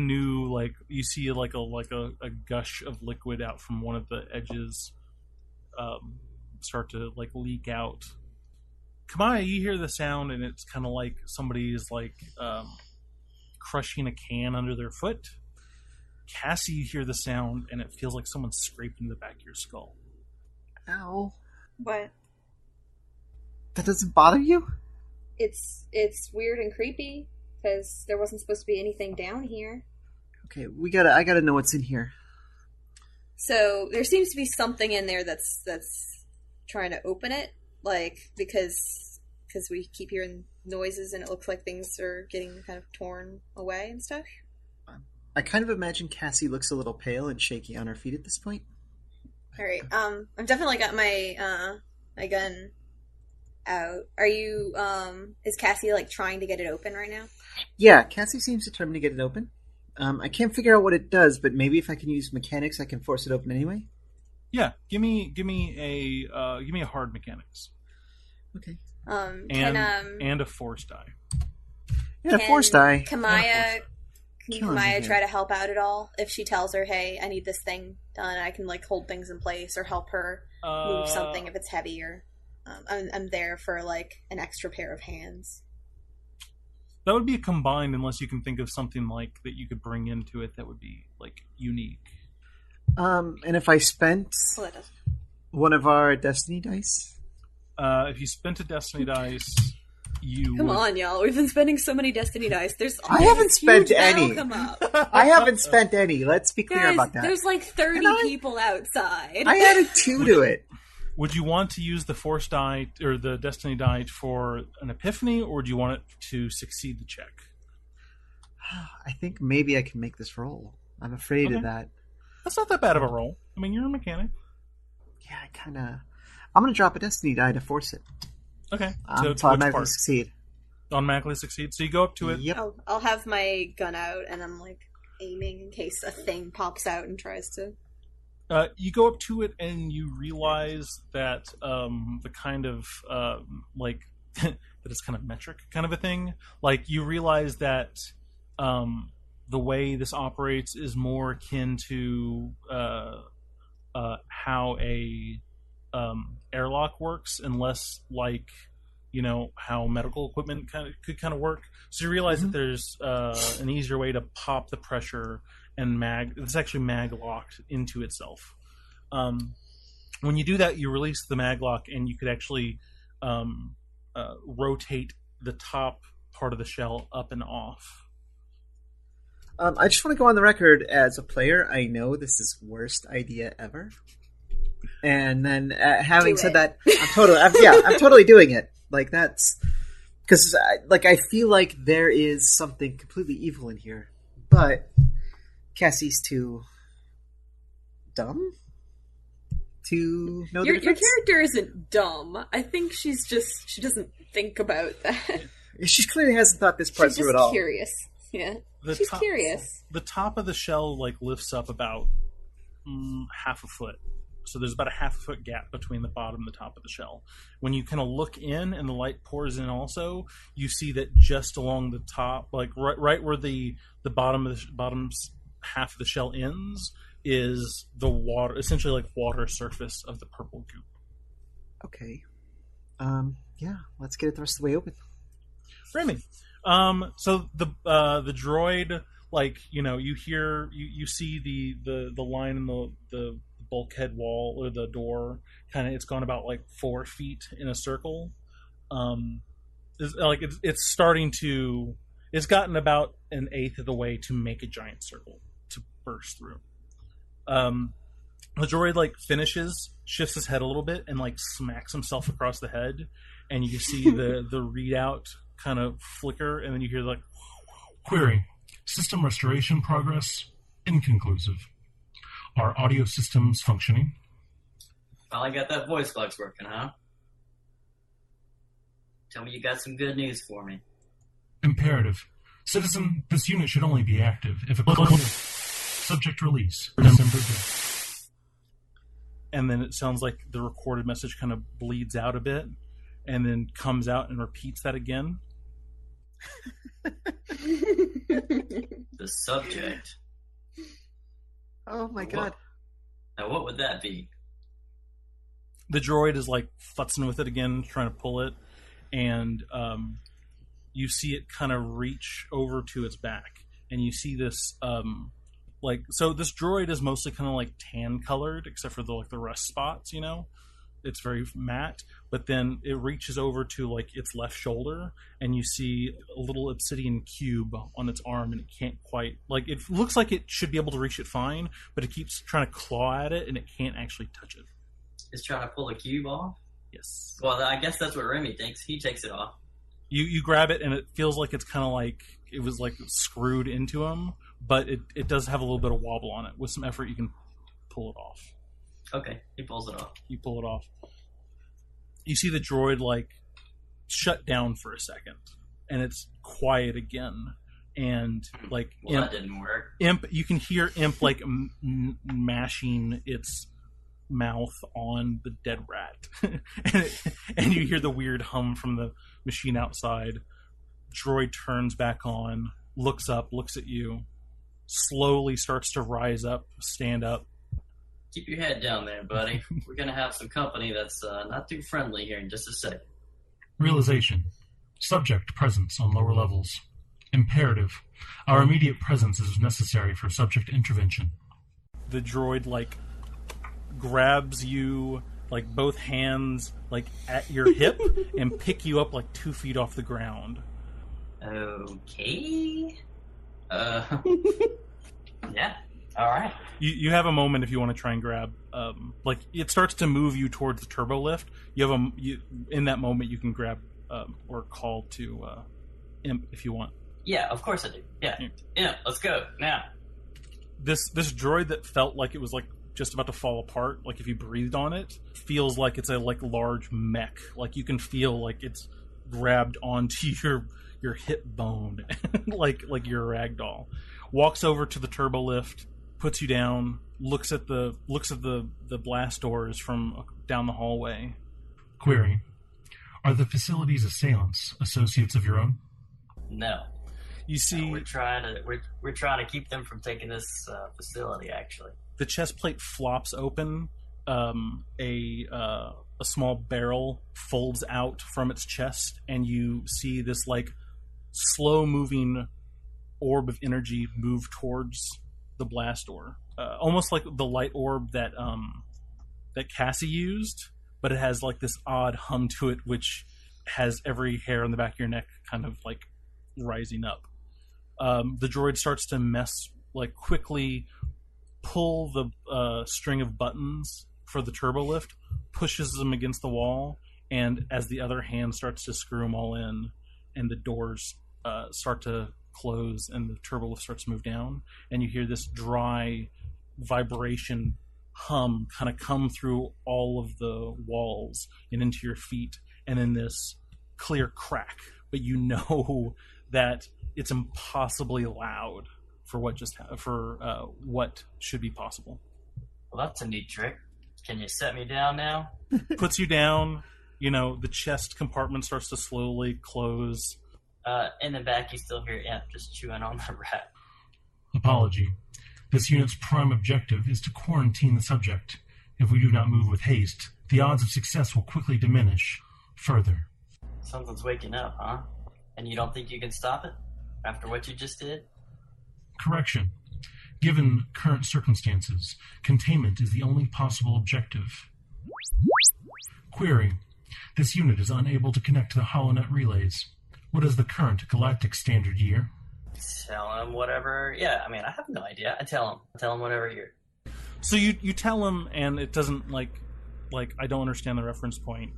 gush of liquid out from one of the edges start to like leak out. Camiya, you hear the sound and it's kind of like somebody's like crushing a can under their foot. Cassie, you hear the sound and it feels like someone's scraping the back of your skull. Ow. What? That doesn't bother you? It's weird and creepy because there wasn't supposed to be anything down here. Okay, I gotta know what's in here. So there seems to be something in there that's trying to open it, like because we keep hearing noises and it looks like things are getting kind of torn away and stuff. I kind of imagine Cassie looks a little pale and shaky on her feet at this point. All right, I've definitely got my gun out. Are you, is Cassie, like, trying to get it open right now? Yeah, Cassie seems determined to get it open. I can't figure out what it does, but maybe if I can use mechanics, I can force it open anyway. Yeah, give me a hard mechanics. Okay. And a force die. Yeah, a force die. Can Camiya try to help out at all? If she tells her, hey, I need this thing done, I can, like, hold things in place or help her move something if it's heavier. I'm there for, like, an extra pair of hands. That would be a combined, unless you can think of something like that you could bring into it that would be, like, unique. And if I spent one of our destiny dice? If you spent a destiny dice, Come on, y'all. We've been spending so many destiny dice. I haven't spent any. Come up. I haven't spent any. Let's be clear about that. There's like 30 people outside. I added 2 to it. Would you want to use the force die or the destiny die for an epiphany, or do you want it to succeed the check? I think maybe I can make this roll. I'm afraid of that. That's not that bad of a roll. I mean, you're a mechanic. Yeah, I'm going to drop a destiny die to force it. Okay. To automatically succeed. Automatically succeed. So you go up to it. Yep. I'll have my gun out, and I'm, like, aiming in case a thing pops out and tries to... You go up to it, and you realize that the kind of, like, that it's kind of metric kind of a thing. Like, you realize that the way this operates is more akin to how a airlock works, and less like, you know, how medical equipment could work. So you realize that there's an easier way to pop the pressure and it's actually mag locked into itself. When you do that, you release the mag lock, and you could actually rotate the top part of the shell up and off. I just want to go on the record as a player. I know this is worst idea ever. And then having said that, I'm totally doing it. Like, that's because I feel like there is something completely evil in here, but Cassie's too dumb to know the difference. Your character isn't dumb. I think she doesn't think about that. She clearly hasn't thought this part through at all. She's curious. Yeah, she's curious. The top of the shell, like, lifts up about half a foot. So there's about a half a foot gap between the bottom and the top of the shell. When you kind of look in and the light pours in also, you see that just along the top, like right where the bottom's half of the shell ends, is the water, essentially like water surface of the purple goop. Okay. Yeah, let's get it the rest of the way open. Remi. So the droid, like, you know, you see the line in the bulkhead wall or the door, kind of, it's gone about like 4 feet in a circle. It's starting to, it's gotten about an eighth of the way to make a giant circle to burst through. The droid, like, finishes, shifts his head a little bit, and, like, smacks himself across the head, and you can see the readout kind of flicker, and then you hear, like, query. System restoration progress inconclusive. Are audio systems functioning? Finally got that voice box working, huh? Tell me you got some good news for me. Imperative. Citizen, this unit should only be active if applicable. Subject release. December 5th. And then it sounds like the recorded message kind of bleeds out a bit, and then comes out and repeats that again. The subject. Oh my god. Now what would that be? The droid is, like, futzing with it again, trying to pull it, and you see it kind of reach over to its back, and you see this so this droid is mostly kind of like tan colored, except for the rust spots, you know. It's very matte, but then it reaches over to, like, its left shoulder, and you see a little obsidian cube on its arm, and it can't quite, like, it looks like it should be able to reach it fine, but it keeps trying to claw at it, and it can't actually touch it. It's trying to pull a cube off? Yes. Well, I guess that's what Remi thinks. He takes it off. You grab it, and it feels like it's kind of like it was, like, screwed into him, but it does have a little bit of wobble on it. With some effort, you can pull it off. Okay, he pulls it off. You pull it off. You see the droid, like, shut down for a second, and it's quiet again. And like that didn't work. Imp, you can hear Imp like mashing its mouth on the dead rat, and you hear the weird hum from the machine outside. Droid turns back on, looks up, looks at you, slowly starts to rise up, stand up. Keep your head down there, buddy. We're gonna have some company that's not too friendly here in just a second. Realization. Subject presence on lower levels. Imperative. Our immediate presence is necessary for subject intervention. The droid grabs you both hands at your hip and pick you up 2 feet off the ground. Okay. Yeah. All right. You have a moment if you want to try and grab. It starts to move you towards the turbo lift. In that moment you can grab or call to Imp if you want. Yeah, of course I do. Yeah. Let's go now. This droid that felt like it was just about to fall apart, if you breathed on it, feels like it's a large mech. You can feel it's grabbed onto your hip bone, like you're a ragdoll. Walks over to the turbo lift, puts you down, looks at the blast doors from down the hallway. Query: are the facility's assailants associates of your own? No. You see, we're trying to keep them from taking this facility. Actually, the chest plate flops open. A small barrel folds out from its chest, and you see this slow-moving orb of energy move towards the blast door, almost like the light orb that Cassie used, but it has this odd hum to it, which has every hair on the back of your neck kind of rising up. The droid starts to quickly pull the string of buttons for the turbo lift, pushes them against the wall, and as the other hand starts to screw them all in, and the doors start to close and the turbo lift starts to move down, and you hear this dry vibration hum kind of come through all of the walls and into your feet, and then this clear crack, but you know that it's impossibly loud for what what should be possible. Well, that's a neat trick. Can you set me down now? Puts you down. The chest compartment starts to slowly close. In the back, you still hear Imp just chewing on the rat. Apology. This unit's prime objective is to quarantine the subject. If we do not move with haste, the odds of success will quickly diminish further. Something's waking up, huh? And you don't think you can stop it? After what you just did? Correction. Given current circumstances, containment is the only possible objective. Query. This unit is unable to connect to the HoloNet relays. What is the current galactic standard year? Tell him whatever. Yeah, I have no idea. I tell him whatever year. So you tell him, and it doesn't I don't understand the reference point.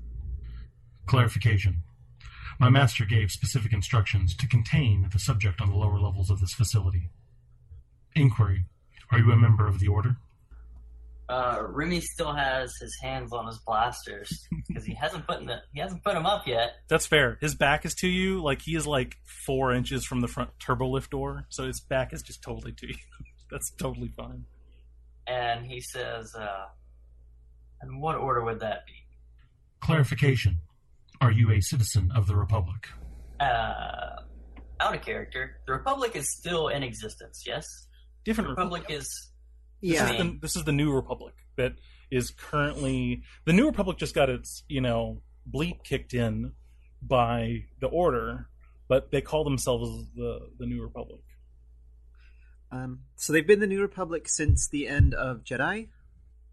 Clarification. My master gave specific instructions to contain the subject on the lower levels of this facility. Inquiry. Are you a member of the Order? Remi still has his hands on his blasters because he hasn't put them up yet. That's fair. His back is to you. He is 4 inches from the front turbo lift door, so his back is just totally to you. That's totally fine. And he says, and what order would that be? Clarification. Are you a citizen of the Republic? Out of character. The Republic is still in existence, yes? Different Republic is... Yeah. This is the New Republic that is currently... The New Republic just got its, bleep kicked in by the Order, but they call themselves the New Republic. So they've been the New Republic since the end of Jedi?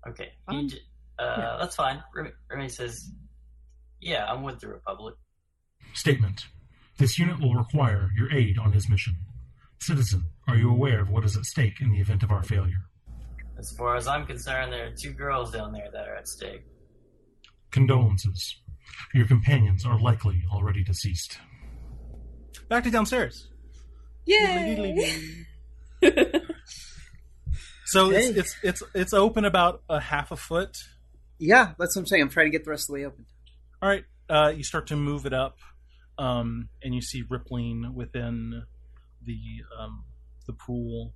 Okay. That's fine. Remi says, yeah, I'm with the Republic. Statement. This unit will require your aid on his mission. Citizen, are you aware of what is at stake in the event of our failure? As far as I'm concerned, there are 2 girls down there that are at stake. Condolences. Your companions are likely already deceased. Back to downstairs. Yay! So it's open about a half a foot. Yeah, that's what I'm saying. I'm trying to get the rest of the way open. All right. you start to move it up, and you see rippling within the pool,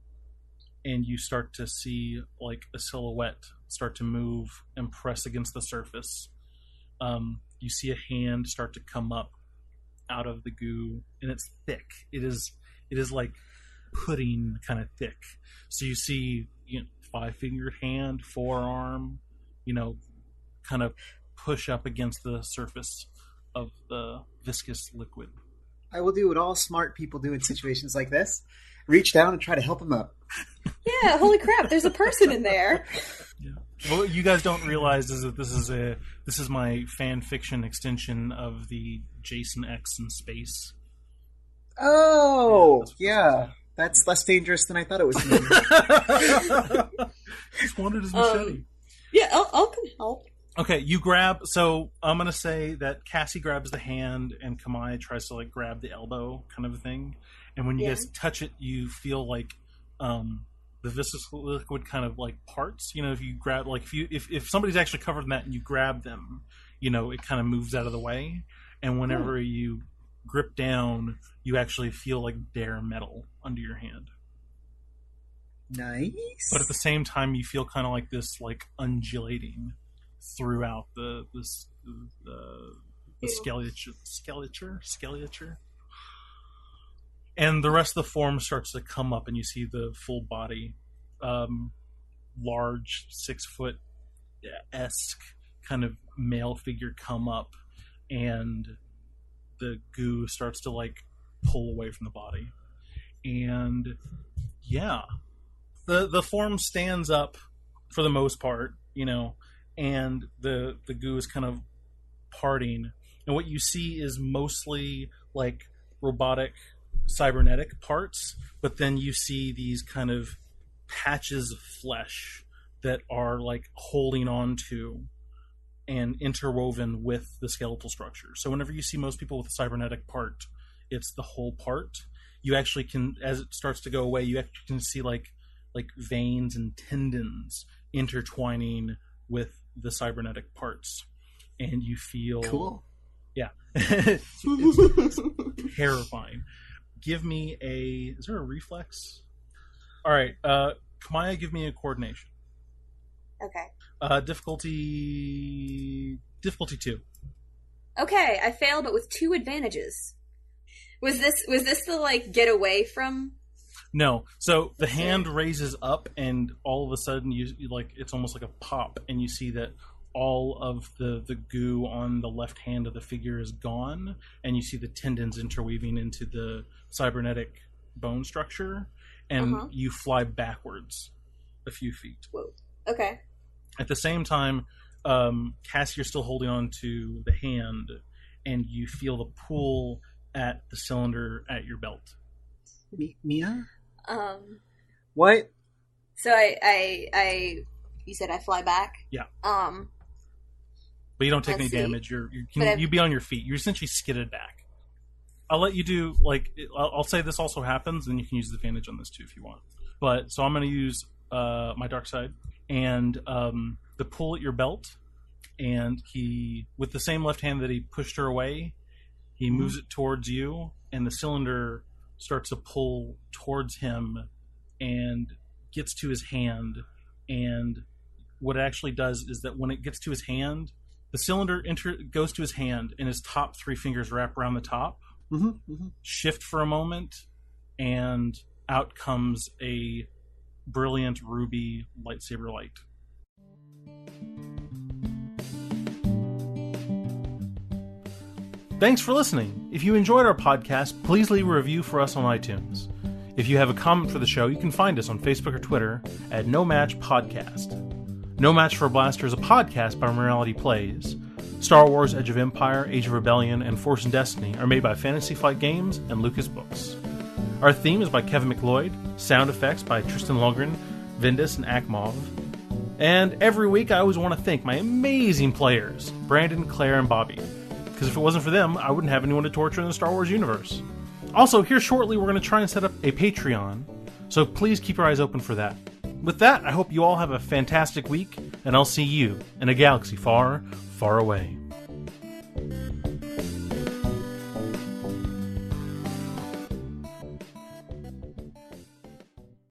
and you start to see like a silhouette start to move and press against the surface. You see a hand start to come up out of the goo, and it's thick. It is like pudding kind of thick. So you see, 5-fingered hand, forearm, kind of push up against the surface of the viscous liquid. I will do what all smart people do in situations like this. Reach down and try to help him up. Yeah, holy crap, there's a person in there. Yeah. What you guys don't realize is that this is my fan fiction extension of the Jason X in space. Oh, yeah. That's less dangerous than I thought it was going to be. Just wanted his machete. Yeah, I'll come help. Okay, you grab... So, I'm going to say that Cassie grabs the hand and Camiya tries to, grab the elbow kind of a thing. And when you guys touch it, you feel like the viscous liquid kind of, parts. If you grab... If somebody's actually covered in that and you grab them, it kind of moves out of the way. And whenever you grip down, you actually feel like bare metal under your hand. Nice. But at the same time, you feel kind of like this, undulating throughout the skeleture. And the rest of the form starts to come up, and you see the full body, large 6-foot-esque kind of male figure come up, and the goo starts to pull away from the body. And the form stands up for the most part, and the goo is kind of parting, and what you see is mostly robotic cybernetic parts, but then you see these kind of patches of flesh that are holding on to and interwoven with the skeletal structure. So whenever you see most people with a cybernetic part, it's the whole part. You actually can, as it starts to go away, you actually can see veins and tendons intertwining with the cybernetic parts, and you feel cool. Yeah. it's terrifying. Give me is there a reflex? All right, Camiya, give me a coordination. Okay. Difficulty 2. Okay, I failed, but with 2 advantages. Was this the get away from? No. So the hand raises up, and all of a sudden you it's almost like a pop, and you see that all of the goo on the left hand of the figure is gone, and you see the tendons interweaving into the cybernetic bone structure, and you fly backwards a few feet. Whoa. Okay. At the same time, Cassie, you're still holding on to the hand, and you feel the pull at the cylinder at your belt. Mia? What? So I you said I fly back? Yeah. But you don't take any damage. You'd be on your feet. You're essentially skidded back. I'll let you do, I'll say this also happens, and you can use the advantage on this too if you want. So I'm going to use my dark side, and the pull at your belt, and he, with the same left hand that he pushed her away, he moves it towards you, and the cylinder starts to pull towards him and gets to his hand. And what it actually does is that when it gets to his hand, the cylinder goes to his hand, and his top 3 fingers wrap around the top, shift for a moment, and out comes a brilliant ruby lightsaber light. Thanks for listening. If you enjoyed our podcast, please leave a review for us on iTunes. If you have a comment for the show, you can find us on Facebook or Twitter at No Match Podcast. No Match for a Blaster is a podcast by Morality Plays. Star Wars, Edge of Empire, Age of Rebellion, and Force and Destiny are made by Fantasy Flight Games and Lucas Books. Our theme is by Kevin McLeod, sound effects by Tristan Lundgren, Vindus, and Akmov. And every week I always want to thank my amazing players, Brandon, Claire, and Bobby. Because if it wasn't for them, I wouldn't have anyone to torture in the Star Wars universe. Also, here shortly we're going to try and set up a Patreon, so please keep your eyes open for that. With that, I hope you all have a fantastic week, and I'll see you in a galaxy far, far away.